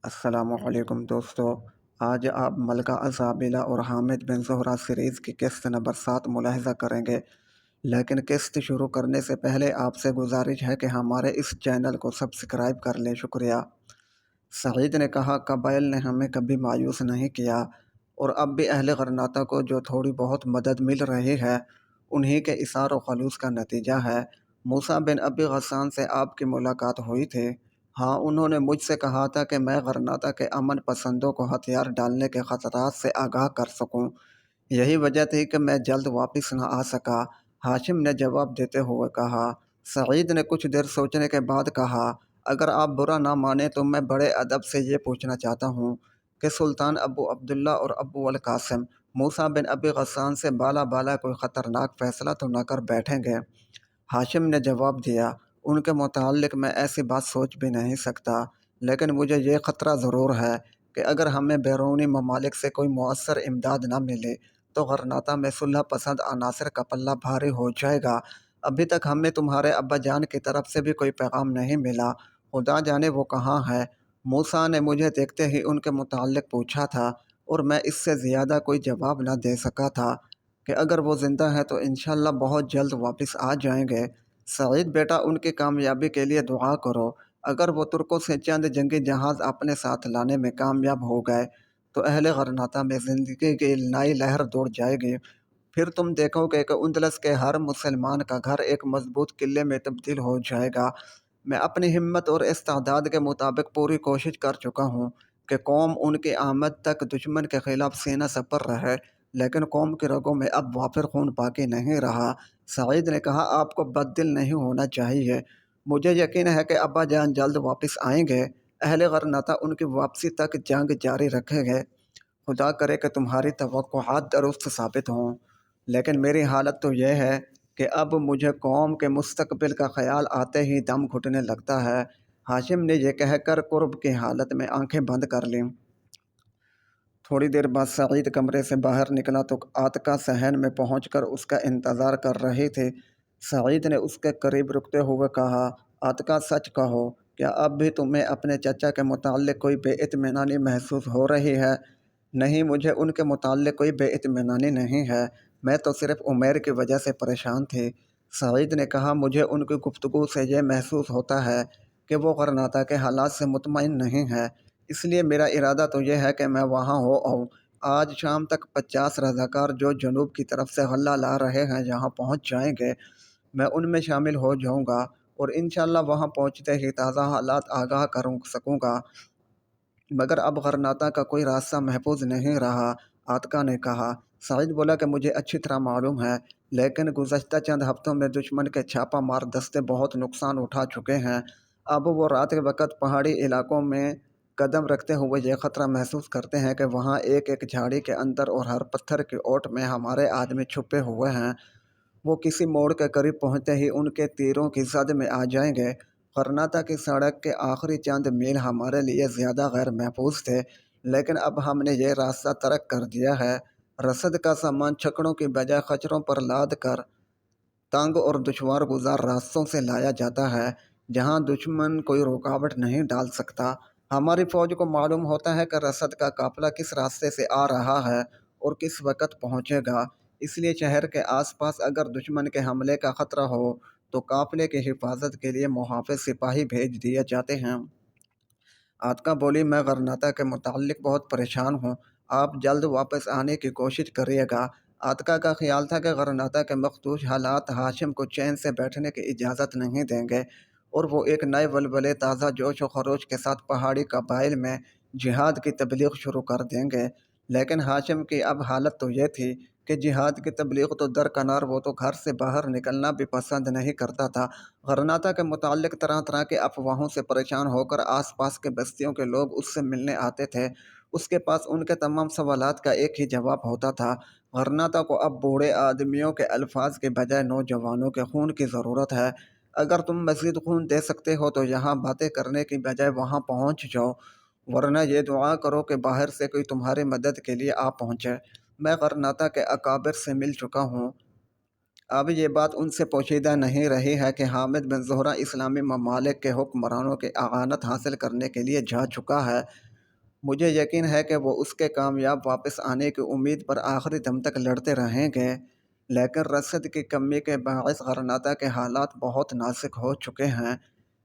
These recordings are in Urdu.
السلام علیکم دوستو، آج آپ ملکہ ازابیلا اور حامد بن زہرہ سیریز کی قسط نمبر 7 ملاحظہ کریں گے۔ لیکن قسط شروع کرنے سے پہلے آپ سے گزارش ہے کہ ہمارے اس چینل کو سبسکرائب کر لیں۔ شکریہ۔ سعید نے کہا، قبائل نے ہمیں کبھی مایوس نہیں کیا، اور اب بھی اہل غرناطہ کو جو تھوڑی بہت مدد مل رہی ہے انہی کے اثار و خلوص کا نتیجہ ہے۔ موسیٰ بن ابی غسان سے آپ کی ملاقات ہوئی تھی؟ ہاں، انہوں نے مجھ سے کہا تھا کہ میں غرناطہ کے امن پسندوں کو ہتھیار ڈالنے کے خطرات سے آگاہ کر سکوں۔ یہی وجہ تھی کہ میں جلد واپس نہ آ سکا، ہاشم نے جواب دیتے ہوئے کہا۔ سعید نے کچھ دیر سوچنے کے بعد کہا، اگر آپ برا نہ مانیں تو میں بڑے ادب سے یہ پوچھنا چاہتا ہوں کہ سلطان ابو عبداللہ اور ابو القاسم موسیٰ بن ابی غسان سے بالا کوئی خطرناک فیصلہ تو نہ کر بیٹھیں گے؟ ہاشم نے جواب دیا، ان کے متعلق میں ایسی بات سوچ بھی نہیں سکتا، لیکن مجھے یہ خطرہ ضرور ہے کہ اگر ہمیں بیرونی ممالک سے کوئی مؤثر امداد نہ ملے تو غرناطہ میں صلح پسند عناصر کا پلہ بھاری ہو جائے گا۔ ابھی تک ہمیں تمہارے ابا جان کی طرف سے بھی کوئی پیغام نہیں ملا، خدا جانے وہ کہاں ہے۔ موسیٰ نے مجھے دیکھتے ہی ان کے متعلق پوچھا تھا، اور میں اس سے زیادہ کوئی جواب نہ دے سکا تھا کہ اگر وہ زندہ ہے تو انشاءاللہ بہت جلد واپس آ جائیں گے۔ سعید بیٹا، ان کی کامیابی کے لیے دعا کرو۔ اگر وہ ترکوں سے چند جنگی جہاز اپنے ساتھ لانے میں کامیاب ہو گئے تو اہل غرناطہ میں زندگی کی نئی لہر دوڑ جائے گی۔ پھر تم دیکھو گے کہ اندلس کے ہر مسلمان کا گھر ایک مضبوط قلعے میں تبدیل ہو جائے گا۔ میں اپنی ہمت اور استعداد کے مطابق پوری کوشش کر چکا ہوں کہ قوم ان کی آمد تک دشمن کے خلاف سینہ سپر رہے، لیکن قوم کی رگوں میں اب وافر خون باقی نہیں رہا۔ سعید نے کہا، آپ کو بد دل نہیں ہونا چاہیے، مجھے یقین ہے کہ ابا جان جلد واپس آئیں گے۔ اہل غرناطہ ان کی واپسی تک جنگ جاری رکھیں گے۔ خدا کرے کہ تمہاری توقعات درست ثابت ہوں، لیکن میری حالت تو یہ ہے کہ اب مجھے قوم کے مستقبل کا خیال آتے ہی دم گھٹنے لگتا ہے۔ ہاشم نے یہ کہہ کر قرب کی حالت میں آنکھیں بند کر لیں۔ تھوڑی دیر بعد سعید کمرے سے باہر نکلا تو عاتکہ صحن میں پہنچ کر اس کا انتظار کر رہی تھی۔ سعید نے اس کے قریب رکتے ہوئے کہا، عاتکہ سچ کہو، کیا اب بھی تمہیں اپنے چچا کے متعلق کوئی بے اطمینانی محسوس ہو رہی ہے؟ نہیں، مجھے ان کے متعلق کوئی بے اطمینانی نہیں ہے، میں تو صرف عمیر کی وجہ سے پریشان تھی۔ سعید نے کہا، مجھے ان کی گفتگو سے یہ محسوس ہوتا ہے کہ وہ غرناطہ کے حالات سے مطمئن نہیں ہے، اس لیے میرا ارادہ تو یہ ہے کہ میں وہاں ہو آؤں۔ آج شام تک 50 رضاکار جو جنوب کی طرف سے غلہ لا رہے ہیں یہاں پہنچ جائیں گے، میں ان میں شامل ہو جاؤں گا، اور انشاءاللہ وہاں پہنچتے ہی تازہ حالات آگاہ کر سکوں گا۔ مگر اب غرناطہ کا کوئی راستہ محفوظ نہیں رہا، عاتکہ نے کہا۔ سعید بولا کہ مجھے اچھی طرح معلوم ہے، لیکن گزشتہ چند ہفتوں میں دشمن کے چھاپہ مار دستے بہت نقصان اٹھا چکے ہیں۔ اب وہ رات کے وقت پہاڑی علاقوں میں قدم رکھتے ہوئے یہ خطرہ محسوس کرتے ہیں کہ وہاں ایک ایک جھاڑی کے اندر اور ہر پتھر کی اوٹ میں ہمارے آدمی چھپے ہوئے ہیں۔ وہ کسی موڑ کے قریب پہنچتے ہی ان کے تیروں کی زد میں آ جائیں گے۔ غرناطہ کی سڑک کے آخری چند میل ہمارے لیے زیادہ غیر محفوظ تھے، لیکن اب ہم نے یہ راستہ ترک کر دیا ہے۔ رسد کا سامان چھکڑوں کی بجائے خچروں پر لاد کر تنگ اور دشوار گزار راستوں سے لایا جاتا ہے، جہاں دشمن کوئی رکاوٹ نہیں ڈال سکتا۔ ہماری فوج کو معلوم ہوتا ہے کہ رسد کا قافلہ کس راستے سے آ رہا ہے اور کس وقت پہنچے گا، اس لیے شہر کے آس پاس اگر دشمن کے حملے کا خطرہ ہو تو قافلے کی حفاظت کے لیے محافظ سپاہی بھیج دیے جاتے ہیں۔ عاتکہ بولی، میں غرناطہ کے متعلق بہت پریشان ہوں، آپ جلد واپس آنے کی کوشش کریے گا۔ عاتکہ کا خیال تھا کہ غرناطہ کے مخدوش حالات ہاشم کو چین سے بیٹھنے کی اجازت نہیں دیں گے، اور وہ ایک نئے ولولے، تازہ جوش و خروش کے ساتھ پہاڑی قبائل میں جہاد کی تبلیغ شروع کر دیں گے۔ لیکن ہاشم کی اب حالت تو یہ تھی کہ جہاد کی تبلیغ تو درکنار، وہ تو گھر سے باہر نکلنا بھی پسند نہیں کرتا تھا۔ غرناطہ کے متعلق طرح طرح کے افواہوں سے پریشان ہو کر آس پاس کے بستیوں کے لوگ اس سے ملنے آتے تھے۔ اس کے پاس ان کے تمام سوالات کا ایک ہی جواب ہوتا تھا، غرناطہ کو اب بوڑھے آدمیوں کے الفاظ کے بجائے نوجوانوں کے خون کی ضرورت ہے۔ اگر تم مزید خون دے سکتے ہو تو یہاں باتیں کرنے کی بجائے وہاں پہنچ جاؤ، ورنہ یہ دعا کرو کہ باہر سے کوئی تمہاری مدد کے لیے آ پہنچے۔ میں غرناطہ کے اکابر سے مل چکا ہوں، اب یہ بات ان سے پوشیدہ نہیں رہی ہے کہ حامد بن زہرہ اسلامی ممالک کے حکمرانوں کی اعانت حاصل کرنے کے لیے جا چکا ہے۔ مجھے یقین ہے کہ وہ اس کے کامیاب واپس آنے کی امید پر آخری دم تک لڑتے رہیں گے، لیکن رسد کی کمی کے باعث غرناطہ کے حالات بہت نازک ہو چکے ہیں۔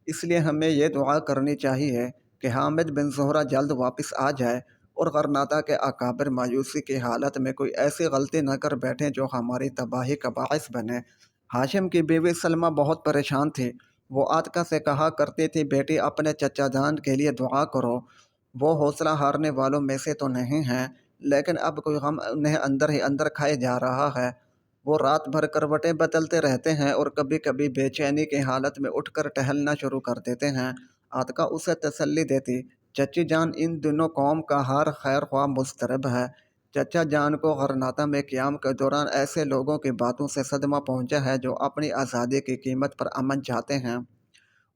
اس لیے ہمیں یہ دعا کرنی چاہیے کہ حامد بن زہرہ جلد واپس آ جائے اور غرناطہ کے اکابر مایوسی کی حالت میں کوئی ایسی غلطی نہ کر بیٹھیں جو ہماری تباہی کا باعث بنے۔ ہاشم کی بیوی سلمہ بہت پریشان تھی۔ وہ عاتکہ سے کہا کرتی تھی، بیٹی اپنے چچا جان کے لیے دعا کرو، وہ حوصلہ ہارنے والوں میں سے تو نہیں ہیں، لیکن اب کوئی غم انہیں اندر ہی اندر کھائے جا رہا ہے۔ وہ رات بھر کروٹیں بدلتے رہتے ہیں اور کبھی کبھی بے چینی کی حالت میں اٹھ کر ٹہلنا شروع کر دیتے ہیں۔ عاتکہ اسے تسلی دیتی، چچی جان ان دنوں قوم کا ہر خیر خواہ مضطرب ہے۔ چچا جان کو غرناطہ میں قیام کے دوران ایسے لوگوں کی باتوں سے صدمہ پہنچا ہے جو اپنی آزادی کی قیمت پر امن چاہتے ہیں۔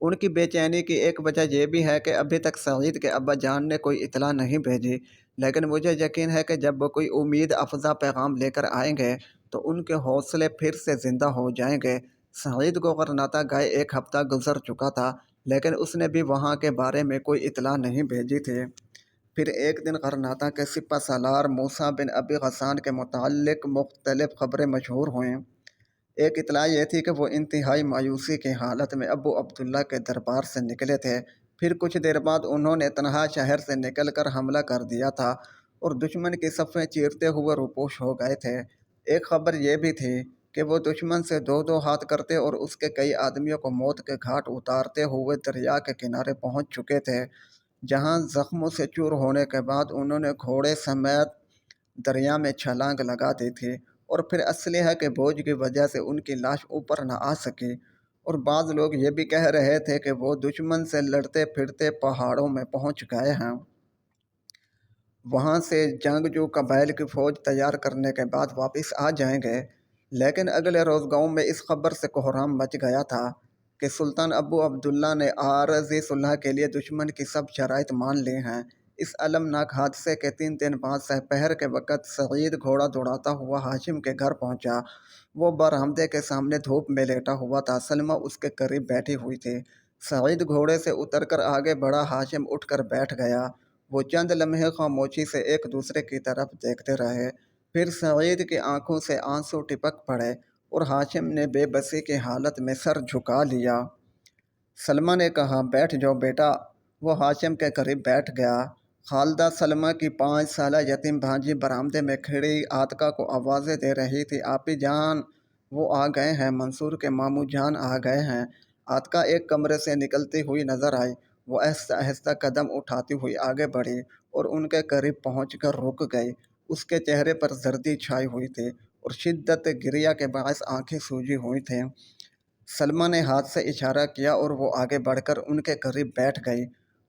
ان کی بے چینی کی ایک وجہ یہ بھی ہے کہ ابھی تک سعید کے ابا جان نے کوئی اطلاع نہیں بھیجی، لیکن مجھے یقین ہے کہ جب وہ کوئی امید افزا پیغام لے کر آئیں گے تو ان کے حوصلے پھر سے زندہ ہو جائیں گے۔ سعید کو غرناطہ گئے ایک ہفتہ گزر چکا تھا، لیکن اس نے بھی وہاں کے بارے میں کوئی اطلاع نہیں بھیجی تھی۔ پھر ایک دن غرناطہ کے سپہ سالار موسیٰ بن ابی غسان کے متعلق مختلف خبریں مشہور ہوئیں۔ ایک اطلاع یہ تھی کہ وہ انتہائی مایوسی کی حالت میں ابو عبداللہ کے دربار سے نکلے تھے۔ پھر کچھ دیر بعد انہوں نے تنہا شہر سے نکل کر حملہ کر دیا تھا اور دشمن کی صفیں چیرتے ہوئے روپوش ہو گئے تھے۔ ایک خبر یہ بھی تھی کہ وہ دشمن سے دو دو ہاتھ کرتے اور اس کے کئی آدمیوں کو موت کے گھاٹ اتارتے ہوئے دریا کے کنارے پہنچ چکے تھے، جہاں زخموں سے چور ہونے کے بعد انہوں نے گھوڑے سمیت دریا میں چھلانگ لگا دی تھی اور پھر اسلحہ کے بوجھ کی وجہ سے ان کی لاش اوپر نہ آ سکی۔ اور بعض لوگ یہ بھی کہہ رہے تھے کہ وہ دشمن سے لڑتے پھرتے پہاڑوں میں پہنچ گئے ہیں۔ وہاں سے جنگجو قبائل کی فوج تیار کرنے کے بعد واپس آ جائیں گے، لیکن اگلے روز گاؤں میں اس خبر سے کوہرام مچ گیا تھا کہ سلطان ابو عبداللہ نے عارضی صلح کے لیے دشمن کی سب شرائط مان لی ہیں۔ اس المناک حادثے کے 3 دن بعد سپہر کے وقت سعید گھوڑا دوڑاتا ہوا ہاشم کے گھر پہنچا۔ وہ برآمدے کے سامنے دھوپ میں لیٹا ہوا تھا، سلمہ اس کے قریب بیٹھی ہوئی تھی۔ سعید گھوڑے سے اتر کر آگے بڑھا، ہاشم اٹھ کر بیٹھ گیا۔ وہ چند لمحے خاموشی سے ایک دوسرے کی طرف دیکھتے رہے، پھر سعید کی آنکھوں سے آنسو ٹپک پڑے اور ہاشم نے بے بسی کی حالت میں سر جھکا لیا۔ سلمہ نے کہا، بیٹھ جاؤ بیٹا۔ وہ ہاشم کے قریب بیٹھ گیا۔ خالدہ سلمہ کی 5 سالہ یتیم بھانجی برآمدے میں کھڑی عاتکہ کو آوازیں دے رہی تھی، آپی جان وہ آ گئے ہیں، منصور کے ماموں جان آ گئے ہیں۔ عاتکہ ایک کمرے سے نکلتی ہوئی نظر آئی۔ وہ آہستہ آہستہ قدم اٹھاتی ہوئی آگے بڑھی اور ان کے قریب پہنچ کر رک گئی۔ اس کے چہرے پر زردی چھائی ہوئی تھی اور شدت گریہ کے باعث آنکھیں سوجی ہوئی تھیں۔ سلمہ نے ہاتھ سے اشارہ کیا اور وہ آگے بڑھ کر ان کے قریب بیٹھ گئی۔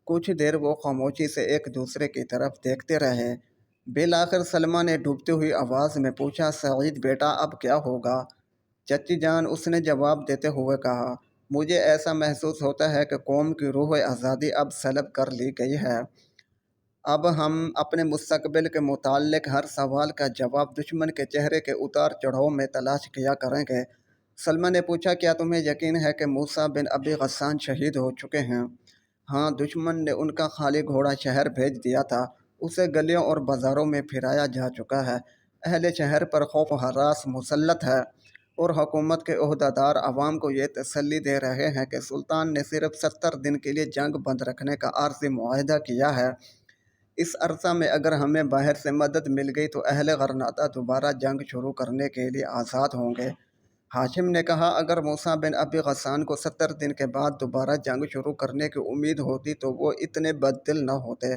کچھ دیر وہ خاموشی سے ایک دوسرے کی طرف دیکھتے رہے۔ بالآخر سلمہ نے ڈوبتی ہوئی آواز میں پوچھا، سعید بیٹا اب کیا ہوگا؟ چچی جان، اس نے جواب دیتے ہوئے کہا، مجھے ایسا محسوس ہوتا ہے کہ قوم کی روح آزادی اب سلب کر لی گئی ہے۔ اب ہم اپنے مستقبل کے متعلق ہر سوال کا جواب دشمن کے چہرے کے اتار چڑھاؤ میں تلاش کیا کریں گے۔ سلمہ نے پوچھا، کیا تمہیں یقین ہے کہ موسیٰ بن ابی غسان شہید ہو چکے ہیں؟ ہاں، دشمن نے ان کا خالی گھوڑا شہر بھیج دیا تھا، اسے گلیوں اور بازاروں میں پھرایا جا چکا ہے۔ اہل شہر پر خوف و ہراس مسلط ہے اور حکومت کے عہدیدار عوام کو یہ تسلی دے رہے ہیں کہ سلطان نے صرف 70 دن کے لیے جنگ بند رکھنے کا عارضی معاہدہ کیا ہے۔ اس عرصہ میں اگر ہمیں باہر سے مدد مل گئی تو اہل غرناطہ دوبارہ جنگ شروع کرنے کے لیے آزاد ہوں گے۔ ہاشم نے کہا، اگر موسیٰ بن ابی غسان کو 70 دن کے بعد دوبارہ جنگ شروع کرنے کی امید ہوتی تو وہ اتنے بددل نہ ہوتے۔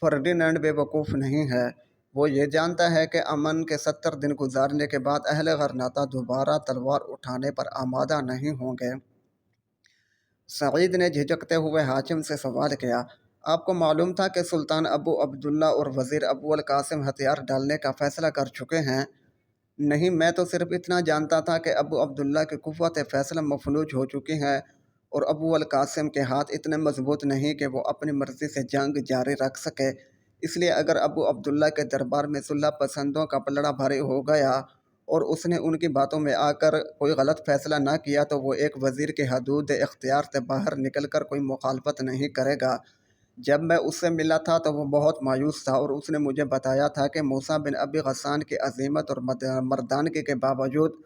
فردینانڈ بے وقوف نہیں ہے، وہ یہ جانتا ہے کہ امن کے 70 دن گزارنے کے بعد اہل غرناطہ دوبارہ تلوار اٹھانے پر آمادہ نہیں ہوں گے۔ سعید نے جھجکتے ہوئے ہاشم سے سوال کیا، آپ کو معلوم تھا کہ سلطان ابو عبداللہ اور وزیر ابو القاسم ہتھیار ڈالنے کا فیصلہ کر چکے ہیں؟ نہیں، میں تو صرف اتنا جانتا تھا کہ ابو عبداللہ کی قوت فیصلہ مفلوج ہو چکی ہے اور ابو القاسم کے ہاتھ اتنے مضبوط نہیں کہ وہ اپنی مرضی سے جنگ جاری رکھ سکے۔ اس لیے اگر ابو عبداللہ کے دربار میں صلح پسندوں کا پلڑا بھاری ہو گیا اور اس نے ان کی باتوں میں آ کر کوئی غلط فیصلہ نہ کیا تو وہ ایک وزیر کی حدود اختیار سے باہر نکل کر کوئی مخالفت نہیں کرے گا۔ جب میں اس سے ملا تھا تو وہ بہت مایوس تھا اور اس نے مجھے بتایا تھا کہ موسیٰ بن ابی غسان کی عظمت اور مردانگی کے باوجود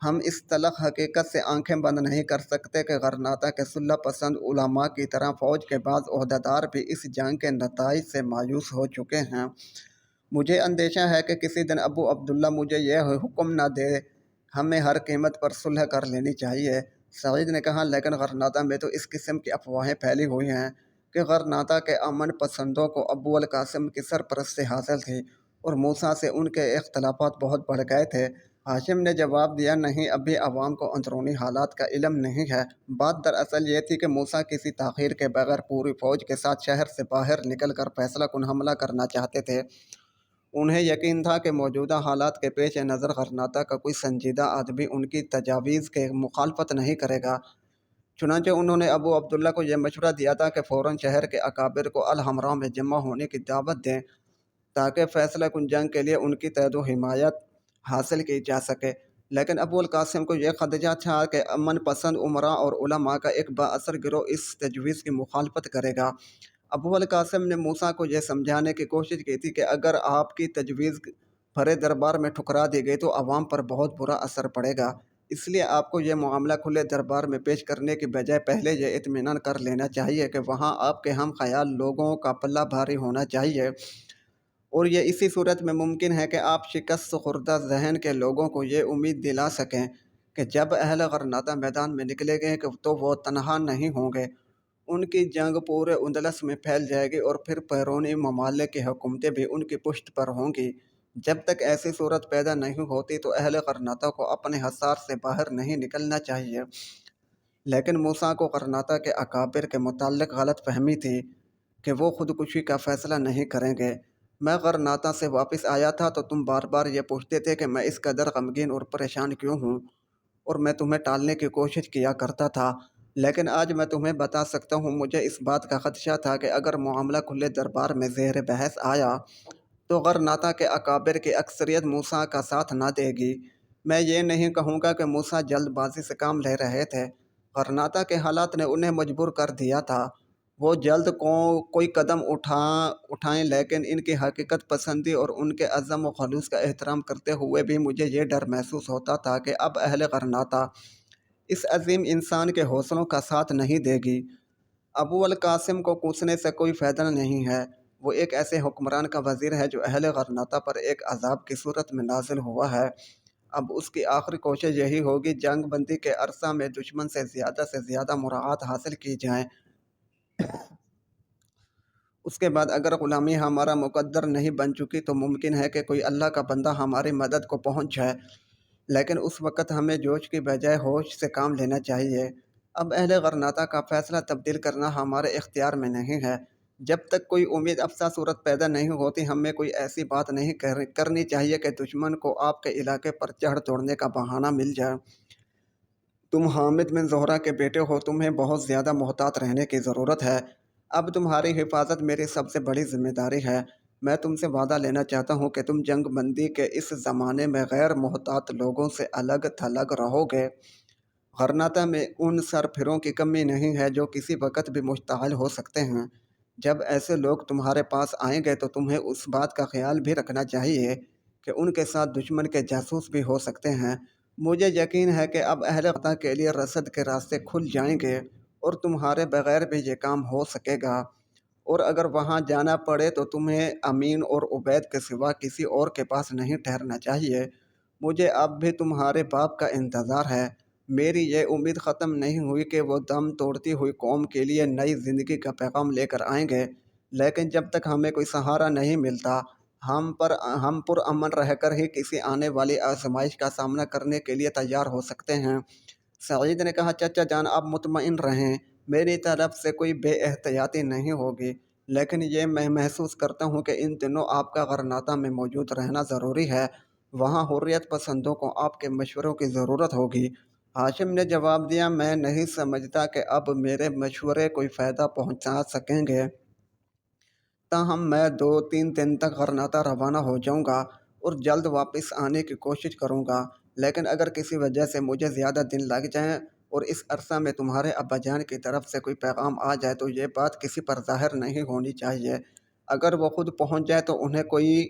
ہم اس تلخ حقیقت سے آنکھیں بند نہیں کر سکتے کہ غرناطہ کے صلح پسند علماء کی طرح فوج کے بعض عہدیدار بھی اس جنگ کے نتائج سے مایوس ہو چکے ہیں۔ مجھے اندیشہ ہے کہ کسی دن ابو عبداللہ مجھے یہ حکم نہ دے، ہمیں ہر قیمت پر صلح کر لینی چاہیے۔ سعید نے کہا لیکن غرناطہ میں تو اس قسم کی افواہیں پھیلی ہوئی ہیں کہ غرناطہ کے امن پسندوں کو ابو القاسم کی سرپرستی حاصل تھی اور موسیٰ سے ان کے اختلافات بہت بڑھ گئے تھے۔ ہاشم نے جواب دیا نہیں، ابھی عوام کو اندرونی حالات کا علم نہیں ہے۔ بات دراصل یہ تھی کہ موسیٰ کسی تاخیر کے بغیر پوری فوج کے ساتھ شہر سے باہر نکل کر فیصلہ کن حملہ کرنا چاہتے تھے۔ انہیں یقین تھا کہ موجودہ حالات کے پیش نظر غرناطہ کا کوئی سنجیدہ آدمی ان کی تجاویز کے مخالفت نہیں کرے گا۔ چنانچہ انہوں نے ابو عبداللہ کو یہ مشورہ دیا تھا کہ فوراً شہر کے اکابر کو الحمراء میں جمع ہونے کی دعوت دیں تاکہ فیصلہ کن جنگ کے لیے ان کی تائید و حمایت حاصل کی جا سکے۔ لیکن ابو القاسم کو یہ خدشہ تھا کہ امن پسند امراء اور علماء کا ایک بااثر گروہ اس تجویز کی مخالفت کرے گا۔ ابو القاسم نے موسیٰ کو یہ سمجھانے کی کوشش کی تھی کہ اگر آپ کی تجویز بھرے دربار میں ٹھکرا دی گئی تو عوام پر بہت برا اثر پڑے گا، اس لیے آپ کو یہ معاملہ کھلے دربار میں پیش کرنے کی بجائے پہلے یہ اطمینان کر لینا چاہیے کہ وہاں آپ کے ہم خیال لوگوں کا پلہ بھاری ہونا چاہیے، اور یہ اسی صورت میں ممکن ہے کہ آپ شکست خوردہ ذہن کے لوگوں کو یہ امید دلا سکیں کہ جب اہل غرناطہ میدان میں نکلے گئے تو وہ تنہا نہیں ہوں گے۔ ان کی جنگ پورے اندلس میں پھیل جائے گی اور پھر بیرونی ممالک کی حکومتیں بھی ان کی پشت پر ہوں گی۔ جب تک ایسی صورت پیدا نہیں ہوتی تو اہل غرناطہ کو اپنے حصار سے باہر نہیں نکلنا چاہیے۔ لیکن موسیٰ کو غرناطہ کے اکابر کے متعلق غلط فہمی تھی کہ وہ خودکشی کا فیصلہ نہیں کریں گے۔ میں غرناطہ سے واپس آیا تھا تو تم بار بار یہ پوچھتے تھے کہ میں اس قدر غمگین اور پریشان کیوں ہوں، اور میں تمہیں ٹالنے کی کوشش کیا کرتا تھا، لیکن آج میں تمہیں بتا سکتا ہوں مجھے اس بات کا خدشہ تھا کہ اگر معاملہ کھلے دربار میں زیر بحث آیا تو غرناطہ کے اکابر کی اکثریت موسیٰ کا ساتھ نہ دے گی۔ میں یہ نہیں کہوں گا کہ موسیٰ جلد بازی سے کام لے رہے تھے، غرناطہ کے حالات نے انہیں مجبور کر دیا تھا وہ جلد کوئی قدم اٹھائیں، لیکن ان کی حقیقت پسندی اور ان کے عزم و خلوص کا احترام کرتے ہوئے بھی مجھے یہ ڈر محسوس ہوتا تھا کہ اب اہل غرناطہ اس عظیم انسان کے حوصلوں کا ساتھ نہیں دے گی۔ ابو القاسم کو کوسنے سے کوئی فائدہ نہیں ہے، وہ ایک ایسے حکمران کا وزیر ہے جو اہل غرناطہ پر ایک عذاب کی صورت میں نازل ہوا ہے۔ اب اس کی آخری کوشش یہی ہوگی جنگ بندی کے عرصہ میں دشمن سے زیادہ مراعات حاصل کی جائیں۔ اس کے بعد اگر غلامی ہمارا مقدر نہیں بن چکی تو ممکن ہے کہ کوئی اللہ کا بندہ ہماری مدد کو پہنچ جائے، لیکن اس وقت ہمیں جوش کی بجائے ہوش سے کام لینا چاہیے۔ اب اہل غرناطہ کا فیصلہ تبدیل کرنا ہمارے اختیار میں نہیں ہے۔ جب تک کوئی امید افزا صورت پیدا نہیں ہوتی ہمیں کوئی ایسی بات نہیں کرنی چاہیے کہ دشمن کو آپ کے علاقے پر چڑھ توڑنے کا بہانہ مل جائے۔ تم حامد بن زہرہ کے بیٹے ہو، تمہیں بہت زیادہ محتاط رہنے کی ضرورت ہے۔ اب تمہاری حفاظت میری سب سے بڑی ذمہ داری ہے۔ میں تم سے وعدہ لینا چاہتا ہوں کہ تم جنگ بندی کے اس زمانے میں غیر محتاط لوگوں سے الگ تھلگ رہو گے۔ غرناطہ میں ان سرپھروں کی کمی نہیں ہے جو کسی وقت بھی مشتعل ہو سکتے ہیں۔ جب ایسے لوگ تمہارے پاس آئیں گے تو تمہیں اس بات کا خیال بھی رکھنا چاہیے کہ ان کے ساتھ دشمن کے جاسوس بھی ہو سکتے ہیں۔ مجھے یقین ہے کہ اب اہل غرناطہ کے لیے رسد کے راستے کھل جائیں گے اور تمہارے بغیر بھی یہ کام ہو سکے گا، اور اگر وہاں جانا پڑے تو تمہیں امین اور عبید کے سوا کسی اور کے پاس نہیں ٹھہرنا چاہیے۔ مجھے اب بھی تمہارے باپ کا انتظار ہے۔ میری یہ امید ختم نہیں ہوئی کہ وہ دم توڑتی ہوئی قوم کے لیے نئی زندگی کا پیغام لے کر آئیں گے، لیکن جب تک ہمیں کوئی سہارا نہیں ملتا ہم پرامن رہ کر ہی کسی آنے والی آزمائش کا سامنا کرنے کے لیے تیار ہو سکتے ہیں۔ سعید نے کہا چچا جان آپ مطمئن رہیں، میری طرف سے کوئی بے احتیاطی نہیں ہوگی، لیکن یہ میں محسوس کرتا ہوں کہ ان دنوں آپ کا غرناطہ میں موجود رہنا ضروری ہے، وہاں حریت پسندوں کو آپ کے مشوروں کی ضرورت ہوگی۔ ہاشم نے جواب دیا میں نہیں سمجھتا کہ اب میرے مشورے کوئی فائدہ پہنچا سکیں گے، تاہم میں 2-3 دن تک غرناطہ روانہ ہو جاؤں گا اور جلد واپس آنے کی کوشش کروں گا، لیکن اگر کسی وجہ سے مجھے زیادہ دن لگ جائیں اور اس عرصہ میں تمہارے ابا جان کی طرف سے کوئی پیغام آ جائے تو یہ بات کسی پر ظاہر نہیں ہونی چاہیے۔ اگر وہ خود پہنچ جائے تو انہیں کوئی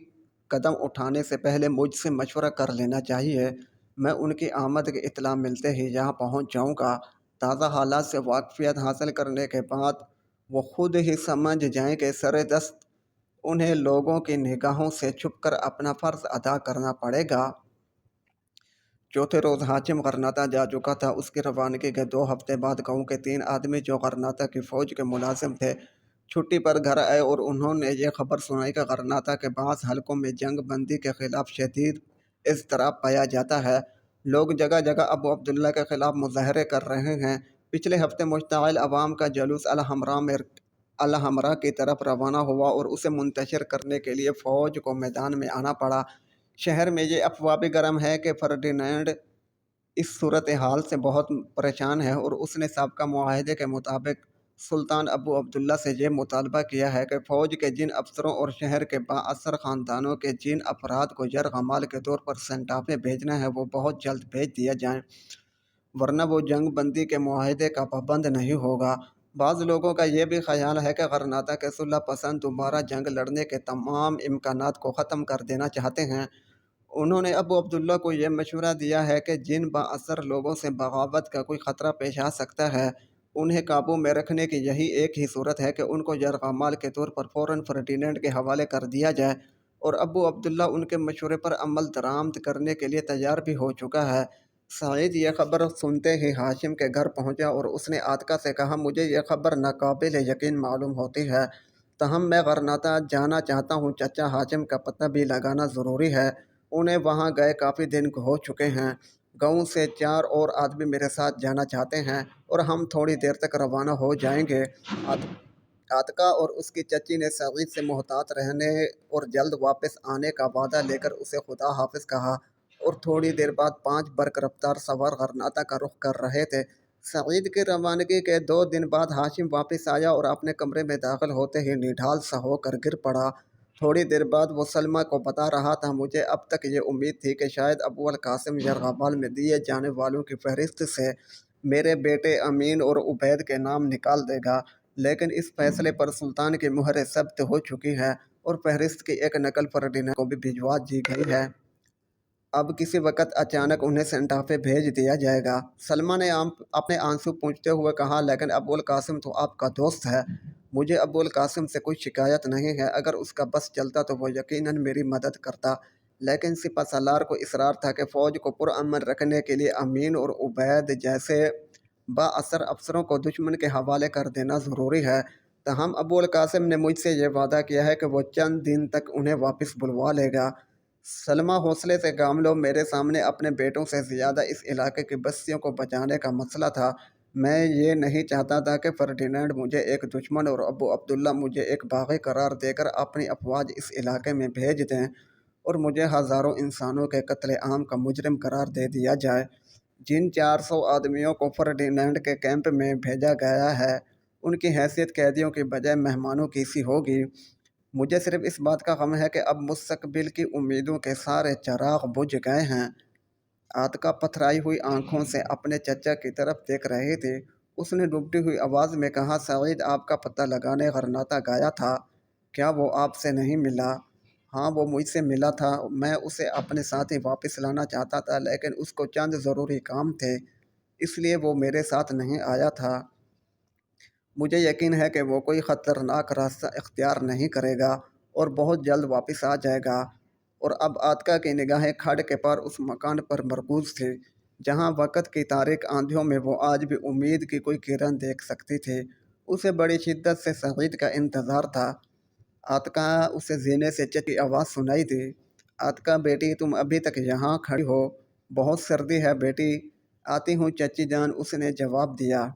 قدم اٹھانے سے پہلے مجھ سے مشورہ کر لینا چاہیے۔ میں ان کی آمد کی اطلاع ملتے ہی یہاں پہنچ جاؤں گا۔ تازہ حالات سے واقفیت حاصل کرنے کے بعد وہ خود ہی سمجھ جائیں کہ سر دست انہیں لوگوں کی نگاہوں سے چھپ کر اپنا فرض ادا کرنا پڑے گا۔ چوتھے روز حاکم غرناطہ جا چکا تھا۔ اس کی روانگی کے 2 ہفتے بعد گاؤں کے 3 آدمی جو غرناطہ کی فوج کے ملازم تھے چھٹی پر گھر آئے اور انہوں نے یہ خبر سنائی کہ غرناطہ کے بعض حلقوں میں جنگ بندی کے خلاف شدید اضطراب پایا جاتا ہے۔ لوگ جگہ جگہ ابو عبداللہ کے خلاف مظاہرے کر رہے ہیں۔ پچھلے ہفتے مشتعل عوام کا جلوس الحمراء کی طرف روانہ ہوا اور اسے منتشر کرنے کے لیے فوج کو میدان میں آنا پڑا۔ شہر میں یہ افواہ بھی گرم ہے کہ فرڈینینڈ اس صورتحال سے بہت پریشان ہے اور اس نے سابقہ معاہدے کے مطابق سلطان ابو عبداللہ سے یہ مطالبہ کیا ہے کہ فوج کے جن افسروں اور شہر کے بااثر خاندانوں کے جن افراد کو یرغمال کے طور پر سینٹافے بھیجنا ہے وہ بہت جلد بھیج دیا جائیں، ورنہ وہ جنگ بندی کے معاہدے کا پابند نہیں ہوگا۔ بعض لوگوں کا یہ بھی خیال ہے کہ غرناطہ کے صلح پسند دوبارہ جنگ لڑنے کے تمام امکانات کو ختم کر دینا چاہتے ہیں۔ انہوں نے ابو عبداللہ کو یہ مشورہ دیا ہے کہ جن بااثر لوگوں سے بغاوت کا کوئی خطرہ پیش آ سکتا ہے انہیں قابو میں رکھنے کی یہی ایک ہی صورت ہے کہ ان کو یرغمال کے طور پر فوراً فرڈینینڈ کے حوالے کر دیا جائے، اور ابو عبداللہ ان کے مشورے پر عمل درآمد کرنے کے لیے تیار بھی ہو چکا ہے۔ سعید یہ خبر سنتے ہی ہاشم کے گھر پہنچا اور اس نے عاتکہ سے کہا، مجھے یہ خبر ناقابل یقین معلوم ہوتی ہے، تاہم میں غرناطہ جانا چاہتا ہوں۔ چچا ہاشم کا پتہ بھی لگانا ضروری ہے، انہیں وہاں گئے کافی دن ہو چکے ہیں۔ گاؤں سے 4 اور آدمی میرے ساتھ جانا چاہتے ہیں اور ہم تھوڑی دیر تک روانہ ہو جائیں گے۔ عاتکہ اور اس کی چچی نے سعید سے محتاط رہنے اور جلد واپس آنے کا وعدہ لے کر اسے خدا حافظ کہا، اور تھوڑی دیر بعد 5 برق رفتار سوار غرناطہ کا رخ کر رہے تھے۔ سعید کی روانگی کے 2 دن بعد ہاشم واپس آیا اور اپنے کمرے میں داخل ہوتے ہی نڈھال سا ہو کر گر پڑا۔ تھوڑی دیر بعد وہ سلمیٰ کو بتا رہا تھا، مجھے اب تک یہ امید تھی کہ شاید ابو القاسم یرغمال میں دیے جانے والوں کی فہرست سے میرے بیٹے امین اور عبید کے نام نکال دے گا، لیکن اس فیصلے پر سلطان کی مہر ثبت ہو چکی ہے اور فہرست کی ایک نقل فرڈینینڈ کو بھی بھجوا دی گئی ہے۔ اب کسی وقت اچانک انہیں سینٹافے بھیج دیا جائے گا۔ سلمیٰ نے اپنے آنسو پونچھتے ہوئے کہا، لیکن ابو القاسم تو آپ کا دوست ہے، مجھے ابو القاسم سے کوئی شکایت نہیں ہے، اگر اس کا بس چلتا تو وہ یقیناً میری مدد کرتا، لیکن سپہ سالار کو اصرار تھا کہ فوج کو پرامن رکھنے کے لیے امین اور عبید جیسے بااثر افسروں کو دشمن کے حوالے کر دینا ضروری ہے۔ تاہم ابو القاسم نے مجھ سے یہ وعدہ کیا ہے کہ وہ چند دن تک انہیں واپس بلوا لے گا۔ سلمیٰ حوصلے سے کام لو، میرے سامنے اپنے بیٹوں سے زیادہ اس علاقے کی بستیوں کو بچانے کا مسئلہ تھا۔ میں یہ نہیں چاہتا تھا کہ فرڈینینڈ مجھے ایک دشمن اور ابو عبداللہ مجھے ایک باغی قرار دے کر اپنی افواج اس علاقے میں بھیج دیں اور مجھے ہزاروں انسانوں کے قتل عام کا مجرم قرار دے دیا جائے۔ جن 400 آدمیوں کو فرڈینینڈ کے کیمپ میں بھیجا گیا ہے ان کی حیثیت قیدیوں کی بجائے مہمانوں کی سی ہوگی۔ مجھے صرف اس بات کا غم ہے کہ اب مستقبل کی امیدوں کے سارے چراغ بجھ گئے ہیں۔ عاتکہ پتھرائی ہوئی آنکھوں سے اپنے چچا کی طرف دیکھ رہی تھی۔ اس نے ڈوبتی ہوئی آواز میں کہا، سعید آپ کا پتہ لگانے غرناطہ گیا تھا، کیا وہ آپ سے نہیں ملا؟ ہاں وہ مجھ سے ملا تھا، میں اسے اپنے ساتھ ہی واپس لانا چاہتا تھا، لیکن اس کو چند ضروری کام تھے، اس لیے وہ میرے ساتھ نہیں آیا تھا۔ مجھے یقین ہے کہ وہ کوئی خطرناک راستہ اختیار نہیں کرے گا اور بہت جلد واپس آ جائے گا۔ اور اب عاتکہ کی نگاہیں کھڈ کے پار اس مکان پر مرکوز تھیں جہاں وقت کی تاریک آندھیوں میں وہ آج بھی امید کی کوئی کرن دیکھ سکتی تھی۔ اسے بڑی شدت سے سعید کا انتظار تھا۔ عاتکہ اسے زینے سے چچی کی آواز سنائی دی، عاتکہ بیٹی تم ابھی تک یہاں کھڑی ہو؟ بہت سردی ہے بیٹی۔ آتی ہوں چچی جان، اس نے جواب دیا۔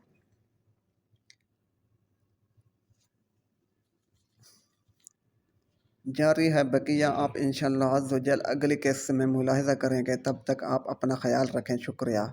جاری ہے بقیہ آپ انشاءاللہ عز و جل اگلی قسط میں ملاحظہ کریں گے۔ تب تک آپ اپنا خیال رکھیں، شکریہ۔